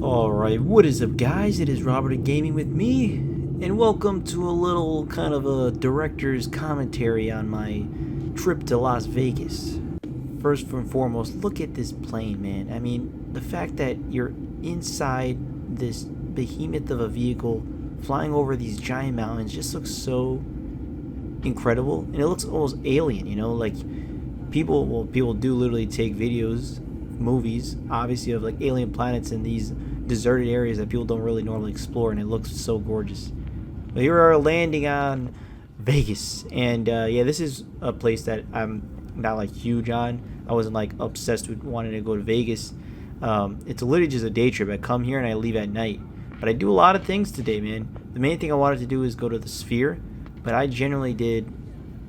Alright, what is up guys? It is Robert at Gaming with Me, and welcome to a little kind of a director's commentary on my trip to Las Vegas. First and foremost, look at this plane, man. I mean, the fact that you're inside this behemoth of a vehicle flying over these giant mountains just looks so incredible, and it looks almost alien, you know, like people do literally take videos, movies obviously, of like alien planets in these deserted areas that people don't really normally explore, and it looks so gorgeous. But here we are landing on Vegas, and yeah, this is a place that I'm not like huge on. I wasn't like obsessed with wanting to go to Vegas. It's literally just a day trip. I come here and I leave at night, but I do a lot of things today, man. The main thing I wanted to do is go to the Sphere, but I generally did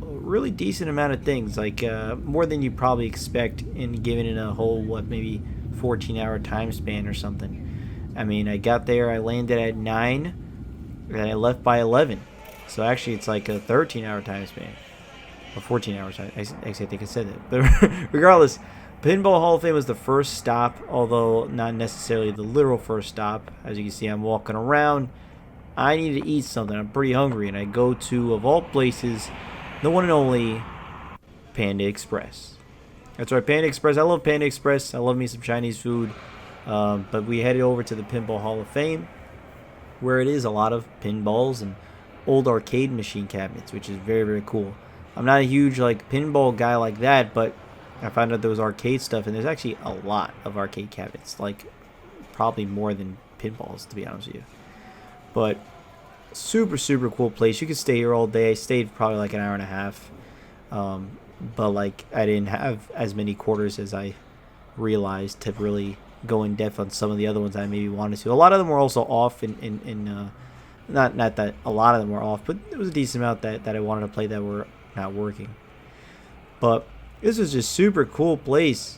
a really decent amount of things, like more than you probably expect in given in a whole maybe 14-hour time span or something. I mean, I got there, I landed at 9, and I left by 11. So actually, it's like a 13-hour time span. Or 14 hours. Actually, I think I said that. But regardless, Pinball Hall of Fame was the first stop, although not necessarily the literal first stop. As you can see, I'm walking around. I need to eat something. I'm pretty hungry, and I go to, of all places, the one and only Panda Express. That's right, Panda Express. I love Panda Express. I love me some Chinese food. But we headed over to the Pinball Hall of Fame, where it is a lot of pinballs and old arcade machine cabinets, which is very, very cool. I'm not a huge like pinball guy like that, but I found out there was arcade stuff, and there's actually a lot of arcade cabinets, like probably more than pinballs, to be honest with you. But super, super cool place. You could stay here all day. I stayed probably like an hour and a half, but like I didn't have as many quarters as I realized to really go in depth on some of the other ones I maybe wanted to. A lot of them were also off not that a lot of them were off, but there was a decent amount that I wanted to play that were not working. But this was just super cool place.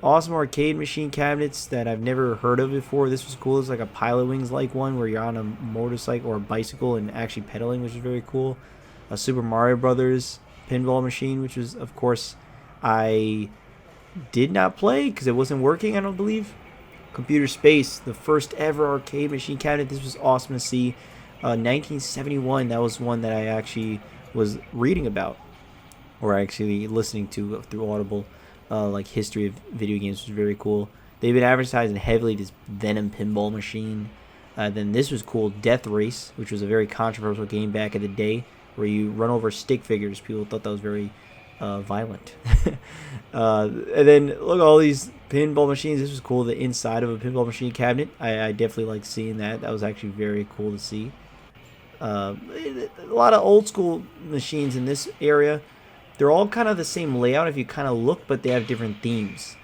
Awesome arcade machine cabinets that I've never heard of before. This was cool. It's like a Pilot Wings like one where you're on a motorcycle or a bicycle and actually pedaling, which is very cool. A Super Mario Brothers pinball machine, which was, of course, I did not play because it wasn't working, I don't believe. Computer Space, the first ever arcade machine cabinet. This was awesome to see. 1971, that was one that I actually was reading about, or actually listening to through Audible. Like history of video games was very cool. They've been advertising heavily this Venom pinball machine. Then this was cool, Death Race, which was a very controversial game back in the day, where you run over stick figures. People thought that was very violent. And then look at all these pinball machines. This was cool. The inside of a pinball machine cabinet. I definitely liked seeing that. That was actually very cool to see. A lot of old school machines in this area. They're all kind of the same layout if you kind of look, but they have different themes.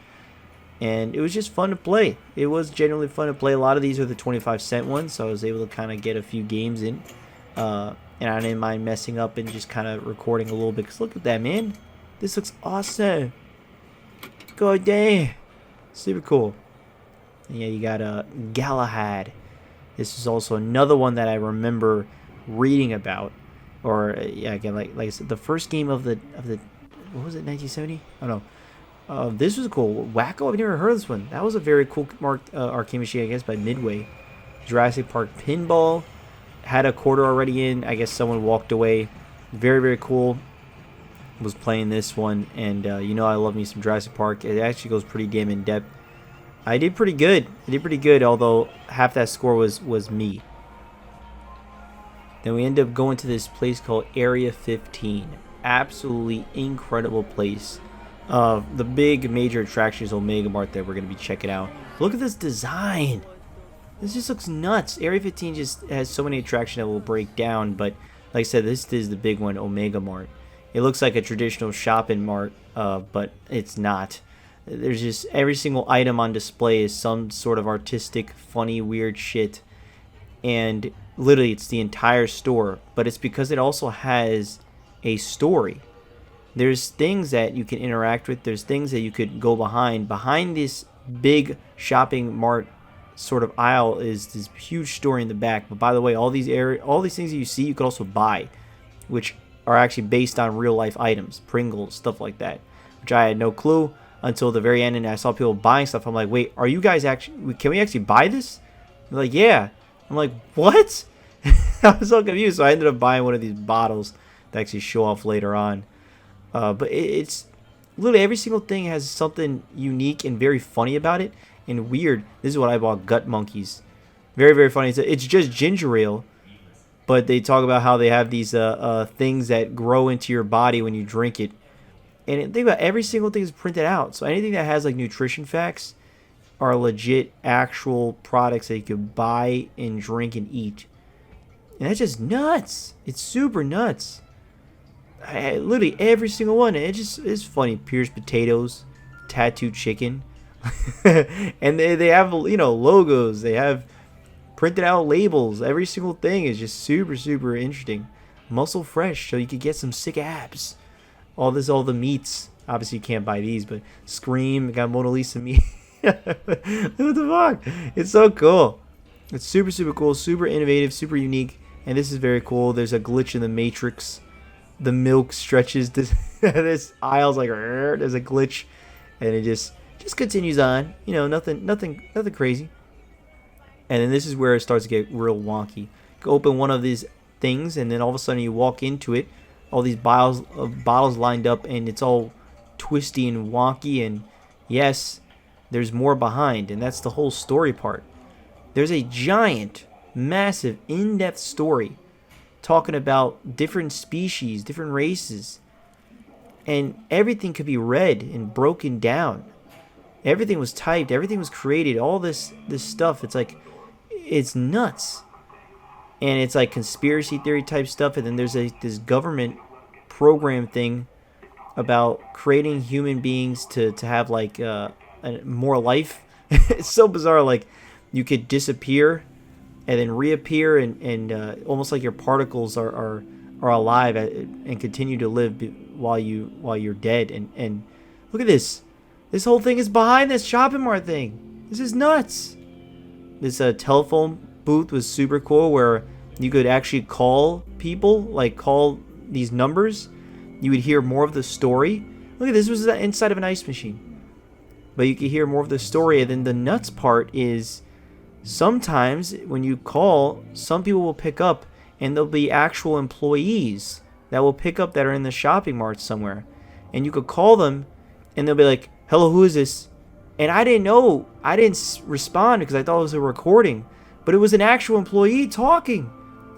And it was just fun to play. It was genuinely fun to play. A lot of these are the 25-cent ones, so I was able to kind of get a few games in. And I didn't mind messing up and just kind of recording a little bit. Because look at that, man. This looks awesome. God damn. Super cool. And yeah, you got Galahad. This is also another one that I remember reading about. Or yeah, again, like I said, the first game of the what was it, 1970? Oh no, this was cool. Wacko, I've never heard of this one. That was a very cool arcade machine, I guess, by Midway. Jurassic Park Pinball had a quarter already in. I guess someone walked away. Very, very cool. Was playing this one, and you know I love me some Jurassic Park. It actually goes pretty damn in depth. I did pretty good. Although half that score was me. Then we end up going to this place called Area 15. Absolutely incredible place. The big major attraction is Omega Mart that we're going to be checking out. Look at this design. This just looks nuts. Area 15 just has so many attractions that will break down. But like I said, this is the big one, Omega Mart. It looks like a traditional shopping mart, but it's not. There's just every single item on display is some sort of artistic, funny, weird shit. And literally it's the entire store, but it's because it also has a story. There's things that you can interact with. There's things that you could go behind this big shopping mart sort of aisle. Is this huge story in the back. But by the way, all these things that you see you could also buy, which are actually based on real life items, Pringles, stuff like that, which I had no clue until the very end, and I saw people buying stuff. I'm like, wait, are you guys actually, can we actually buy this? They're like, yeah. I'm like, what? I was so confused. So I ended up buying one of these bottles to actually show off later on. But it's literally every single thing has something unique and very funny about it and weird. This is what I bought, Gut Monkeys. Very, very funny. It's just ginger ale, but they talk about how they have these things that grow into your body when you drink it. And think about every single thing is printed out. So anything that has like nutrition facts are legit actual products that you could buy and drink and eat. And that's just nuts. It's super nuts. Literally every single one. It's funny. Pierced potatoes, tattooed chicken. And they have, you know, logos. They have printed out labels. Every single thing is just super, super interesting. Muscle Fresh, so you could get some sick abs. All the meats. Obviously you can't buy these, but Scream, got Mona Lisa meat. What the fuck? It's so cool. It's super, super cool, super innovative, super unique. And this is very cool. There's a glitch in the Matrix. The milk stretches this aisle's like, there's a glitch, and it just continues on. You know, nothing crazy. And then this is where it starts to get real wonky. You open one of these things, and then all of a sudden you walk into it. All these bottles lined up, and it's all twisty and wonky. And yes, there's more behind, and that's the whole story part. There's a giant, massive, in-depth story talking about different species, different races, and everything could be read and broken down. Everything was typed, everything was created, all this stuff. It's like, it's nuts. And it's like conspiracy theory type stuff. And then there's this government program thing about creating human beings to have like more life. It's so bizarre. Like, you could disappear and then reappear, and almost like your particles are alive and continue to live while you're dead. And look at this. This whole thing is behind this shopping mart thing. This is nuts. This telephone booth was super cool, where you could actually call people, like call these numbers. You would hear more of the story. Look at this. Was inside of an ice machine, but you could hear more of the story. And then the nuts part is, sometimes when you call, some people will pick up, and there'll be actual employees that will pick up that are in the shopping mart somewhere. And you could call them, and they'll be like, hello, who is this? And I didn't know. I didn't respond because I thought it was a recording. But it was an actual employee talking.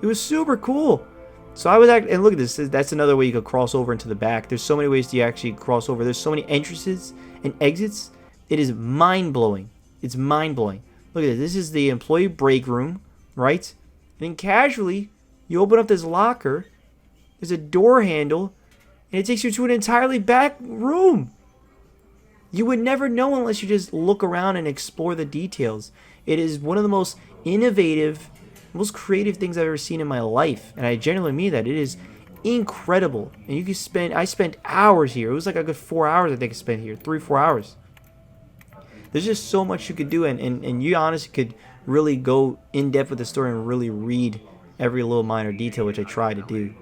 It was super cool. So I was and look at this. That's another way you could cross over into the back. There's so many ways to actually cross over. There's so many entrances and exits. It is mind-blowing. It's mind-blowing. Look at this. This is the employee break room, right? And then casually, you open up this locker. There's a door handle, and it takes you to an entirely back room. You would never know unless you just look around and explore the details. It is one of the most innovative, most creative things I've ever seen in my life. And I genuinely mean that. It is incredible. And you can I spent hours here. It was like a good 4 hours I think I spent here. 3-4 hours. There's just so much you could do, and you honestly could really go in depth with the story and really read every little minor detail, which I try to do.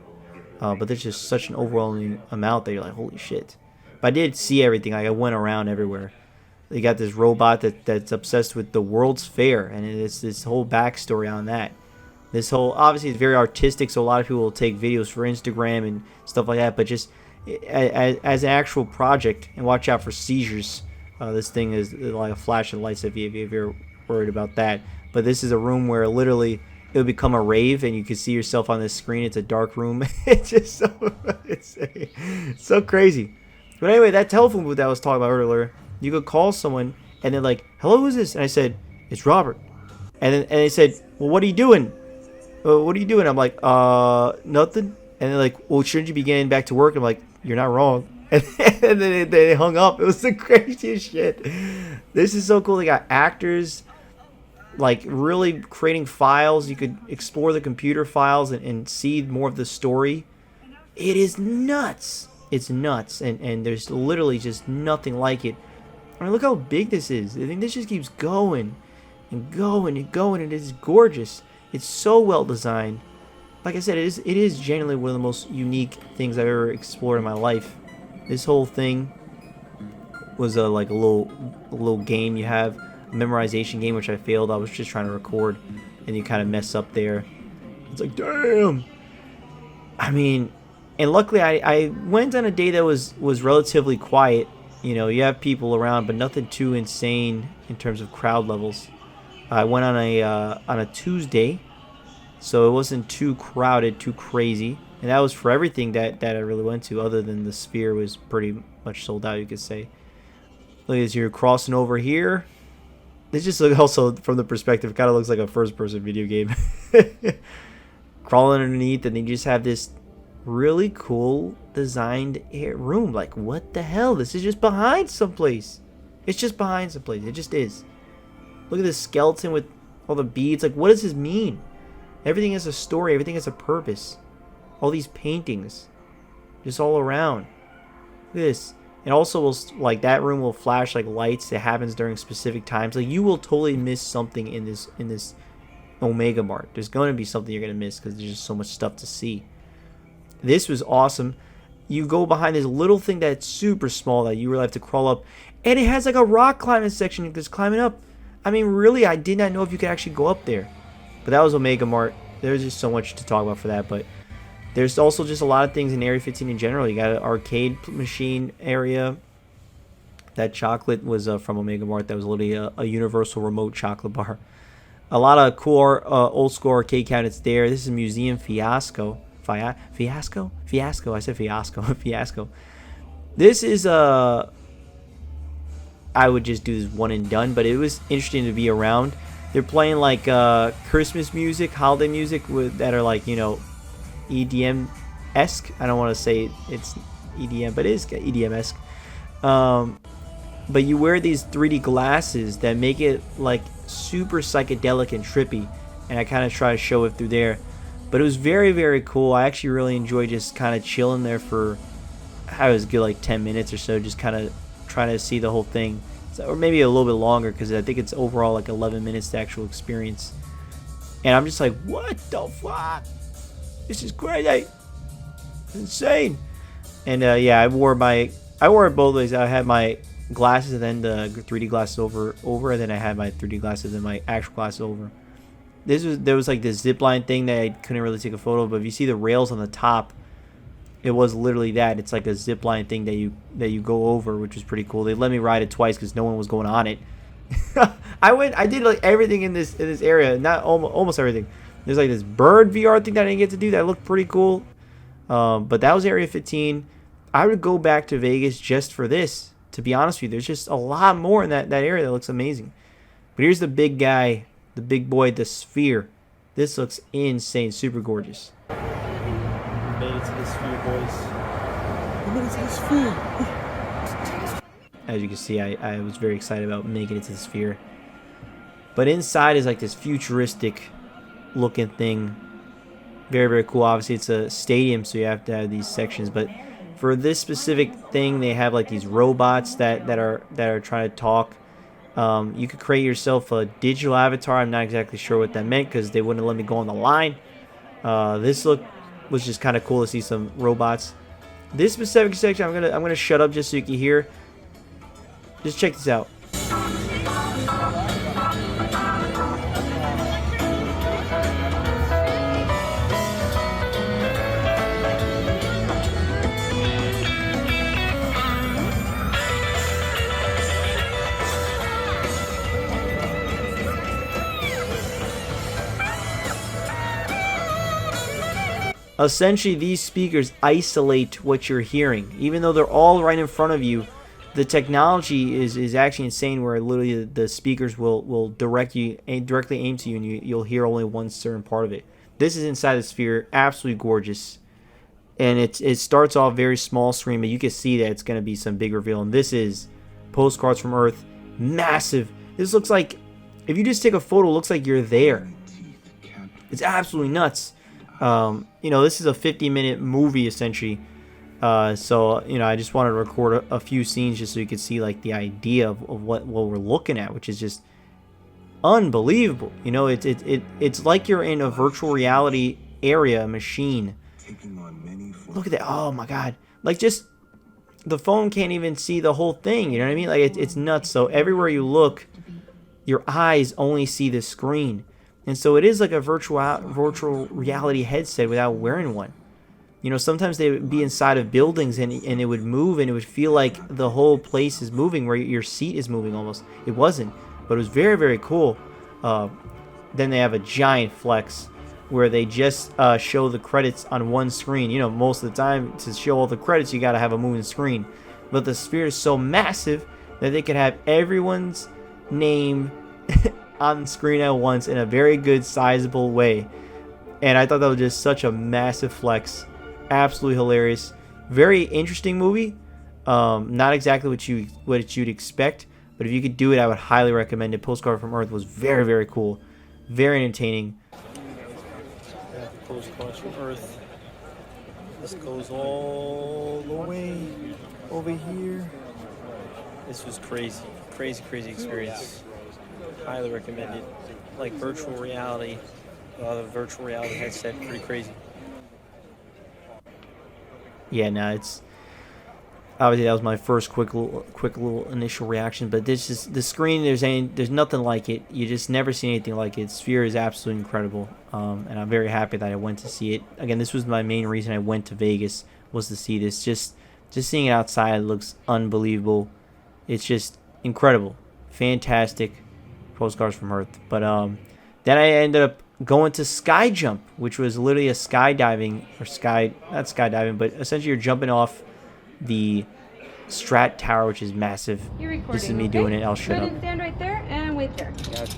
But there's just such an overwhelming amount that you're like, holy shit. But I did see everything. Like, I went around everywhere. They got this robot that's obsessed with the World's Fair, and it's this whole backstory on that. This whole, obviously it's very artistic, so a lot of people will take videos for Instagram and stuff like that, but just as an actual project, and watch out for seizures. This thing is like a flash of lights if you're worried about that. But this is a room where literally it would become a rave, and you can see yourself on this screen. It's a dark room. It's just it's so crazy. But anyway, that telephone booth that I was talking about earlier, you could call someone, and they're like, hello, who's this? And I said, it's Robert. And they said, well, what are you doing? What are you doing? I'm like, nothing. And they're like, well, shouldn't you be getting back to work? I'm like, you're not wrong. And then they hung up. It was the craziest shit. This is so cool. They got actors, like, really creating files. You could explore the computer files and see more of the story. It is nuts. It's nuts. And there's literally just nothing like it. I mean, look how big this is. I think this just keeps going and going and going, and it's gorgeous. It's so well designed. Like I said, it is genuinely one of the most unique things I've ever explored in my life. This whole thing was like a little game you have. memorization game, which I failed. I was just trying to record, and you kind of mess up there. It's like, damn. I mean, and luckily I went on a day that was relatively quiet. You know, you have people around, but nothing too insane in terms of crowd levels. I went on a Tuesday, so it wasn't too crowded, too crazy. And that was for everything that I really went to, other than the Sphere was pretty much sold out, you could say. Look at this, you're crossing over here. This just looks, also from the perspective, kind of looks like a first-person video game. Crawling underneath, and they just have this really cool designed room. Like, what the hell? This is just behind someplace. It's just behind someplace. It just is. Look at this skeleton with all the beads. Like, what does this mean? Everything has a story. Everything has a purpose. All these paintings, just all around. Look at this. And also, will, like, that room will flash like lights. It happens during specific times. Like, you will totally miss something in this Omega Mart. There's going to be something you're going to miss because there's just so much stuff to see. This was awesome. You go behind this little thing that's super small that you really have to crawl up, and it has like a rock climbing section. You just climbing up. I mean, really, I did not know if you could actually go up there. But that was Omega Mart. There's just so much to talk about for that. But there's also just a lot of things in Area 15 in general. You got an arcade machine area. That chocolate was from Omega Mart. That was literally a universal remote chocolate bar. A lot of cool old school arcade cabinets there. This is Museum Fiasco. Fiasco? Fiasco. I said Fiasco. Fiasco. This is I would just do this one and done, but it was interesting to be around. They're playing like Christmas music, holiday music that are like, you know, EDM-esque. I don't want to say it's EDM, but it is EDM-esque. But you wear these 3D glasses that make it like super psychedelic and trippy, and I kind of try to show it through there. But it was very, very cool. I actually really enjoyed just kind of chilling there for, I was good, like 10 minutes or so, just kind of trying to see the whole thing. So, or maybe a little bit longer, because I think it's overall like 11 minutes to actual experience. And I'm just like, what the fuck? This is crazy. It's insane. And yeah, I wore it both ways. I had my glasses and then the 3D glasses over, and then I had my 3D glasses and my actual glasses over. There was like this zip line thing that I couldn't really take a photo of, but if you see the rails on the top, it was literally that. It's like a zip line thing that you go over, which was pretty cool. They let me ride it twice because no one was going on it. I did like everything in this area, not almost everything. There's like this bird VR thing that I didn't get to do that looked pretty cool. But that was Area 15. I would go back to Vegas just for this. To be honest with you, there's just a lot more in that area that looks amazing. But here's the big guy, the big boy, the Sphere. This looks insane, super gorgeous. We made it to the Sphere, boys. We made it to the Sphere. As you can see, I was very excited about making it to the Sphere. But inside is like this futuristic looking thing. Very, very cool. Obviously, it's a stadium, so you have to have these sections. But for this specific thing, they have like these robots that are trying to talk. You could create yourself a digital avatar. I'm not exactly sure what that meant because they wouldn't let me go on the line. This was just kind of cool to see some robots. This specific section, I'm gonna shut up just so you can hear. Just check this out. Essentially, these speakers isolate what you're hearing. Even though they're all right in front of you, the technology is actually insane, where literally the speakers will directly aim to you, and you'll hear only one certain part of it. This is inside the Sphere, absolutely gorgeous. And it starts off very small screen, but you can see that it's going to be some big reveal. And this is Postcards from Earth, massive. This looks like, if you just take a photo, it looks like you're there. It's absolutely nuts. You know, this is a 50-minute movie essentially, so you know, I just wanted to record a few scenes just so you could see like the idea of what we're looking at, which is just unbelievable. You know, it's like you're in a virtual reality area machine. Look at that! Oh my god! Like, just the phone can't even see the whole thing. You know what I mean? Like, it's nuts. So everywhere you look, your eyes only see the screen. And so it is like a virtual reality headset without wearing one. You know, sometimes they would be inside of buildings and it would move and it would feel like the whole place is moving, where your seat is moving almost. It wasn't, but it was very, very cool. Then they have a giant flex where they just show the credits on one screen. You know, most of the time to show all the credits, you got to have a moving screen. But the sphere is so massive that they could have everyone's name on screen at once in a very good, sizable way. And I thought that was just such a massive flex. Absolutely hilarious. Very interesting movie. Not exactly what you'd expect, but if you could do it, I would highly recommend it. Postcard from Earth was very, very cool. Very entertaining. Postcards from Earth. This goes all the way over here. This was crazy. Crazy experience. Highly recommend it. Like virtual reality. The virtual reality headset, pretty crazy. Yeah, no, it's obviously that was my first quick little initial reaction. But this is the screen. There's nothing like it. You just never see anything like it. Sphere is absolutely incredible, and I'm very happy that I went to see it. Again, this was my main reason I went to Vegas, was to see this. Just seeing it outside looks unbelievable. It's just incredible, fantastic. Postcards from Earth. But then I ended up going to SkyJump, which was literally a skydiving, or not skydiving, but essentially you're jumping off the Strat tower, which is massive. You're recording, this is me doing it. I'll shut up. Stand right there and wait there. Gotcha.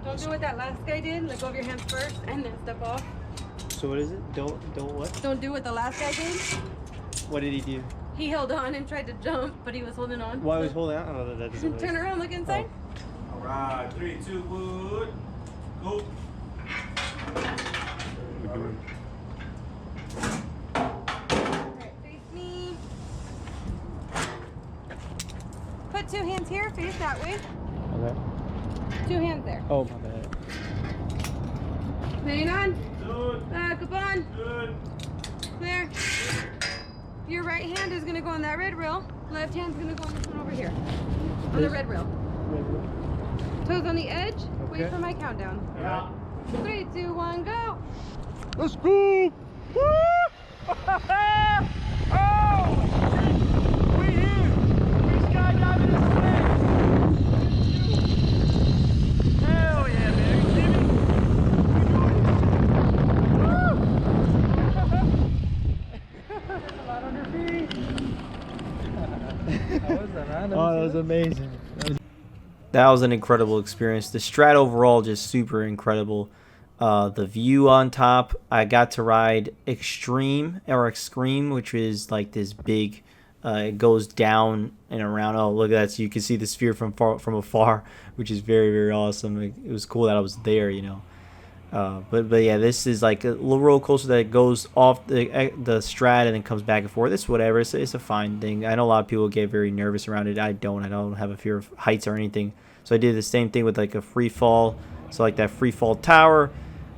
Don't do what that last guy did. Let go of your hands first and then step off. So what is it? Don't what? Don't do what the last guy did. What did he do? He held on and tried to jump, but he was holding on. Why was he holding on? Oh, that doesn't Turn around, look inside. Oh. All right, 3, 2, 1, go. Alright, face me. Put 2 hands here, face that way. Okay. 2 hands there. Oh, my bad. Hang on. Good. Back up on. Good. There. Your right hand is gonna go on that red rail. Left hand's gonna go on this one over here. On the red rail. Toes on the edge. Okay. Wait for my countdown. Yeah. 3, 2, 1, go. Let's go! Woo! Oh! We here! We skydiving this place! Hell yeah, man! You see me? There's a lot on your feet. How was that, man? Oh, that was amazing. That was an incredible experience. The Strat overall just super incredible. The view on top, I got to ride Extreme, which is like this big, it goes down and around. Oh, look at that. So you can see the sphere from afar, which is very, very awesome. It was cool that I was there, you know. But yeah, this is like a little roller coaster that goes off the Strat and then comes back and forth. It's whatever. It's a fine thing. I know a lot of people get very nervous around it. I don't have a fear of heights or anything. So I did the same thing with like a free fall. So like that free fall tower,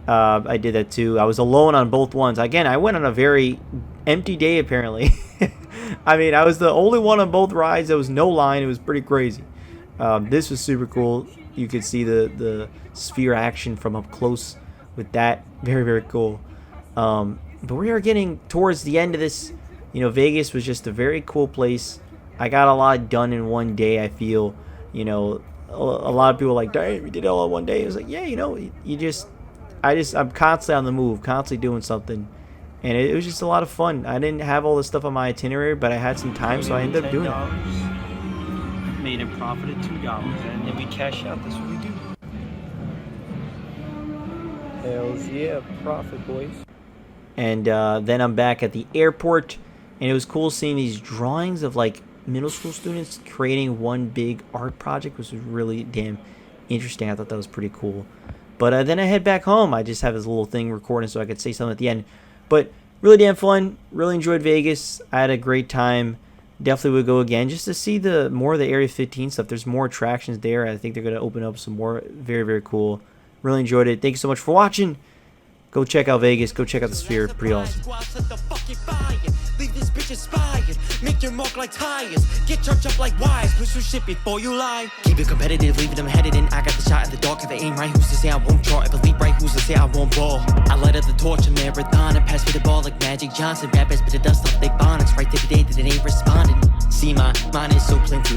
I did that too. I was alone on both ones. Again, I went on a very empty day apparently. I mean, I was the only one on both rides. There was no line. It was pretty crazy. This was super cool. You could see the sphere action from up close with that. Very, very cool. But we are getting towards the end of this. You know, Vegas was just a very cool place. I got a lot done in one day, I feel. You know, a lot of people are like, dang, we did it all in one day. It was like, yeah, you know, I'm constantly on the move, constantly doing something. And it was just a lot of fun. I didn't have all this stuff on my itinerary, but I had some time, so I ended up doing it. Made and profited $2, and then we cash out. That's what we do. Hells yeah, profit, boys. And then I'm back at the airport, and it was cool seeing these drawings of like middle school students creating one big art project, which was really damn interesting. I thought that was pretty cool. But then I head back home. I just have this little thing recording so I could say something at the end. But really damn fun. Really enjoyed Vegas. I had a great time. Definitely would go again just to see more of the Area 15 stuff. There's more attractions there. I think they're going to open up some more. Very, very cool. Really enjoyed it. Thank you so much for watching. Go check out Vegas. Go check out the Sphere. Pretty awesome. get inspired. Make your mark like tires. Get church up like wires. Push your shit before you lie. Keep it competitive, leaving them headed in. I got the shot in the dark. If I aim right, who's to say I won't draw? If I leap right, who's to say I won't ball? I light up the torch, a marathon, and pass me the ball like Magic Johnson. Rappers, but the dust off big bonnets. Right to the day that it ain't responding. See, my mind is so plenty.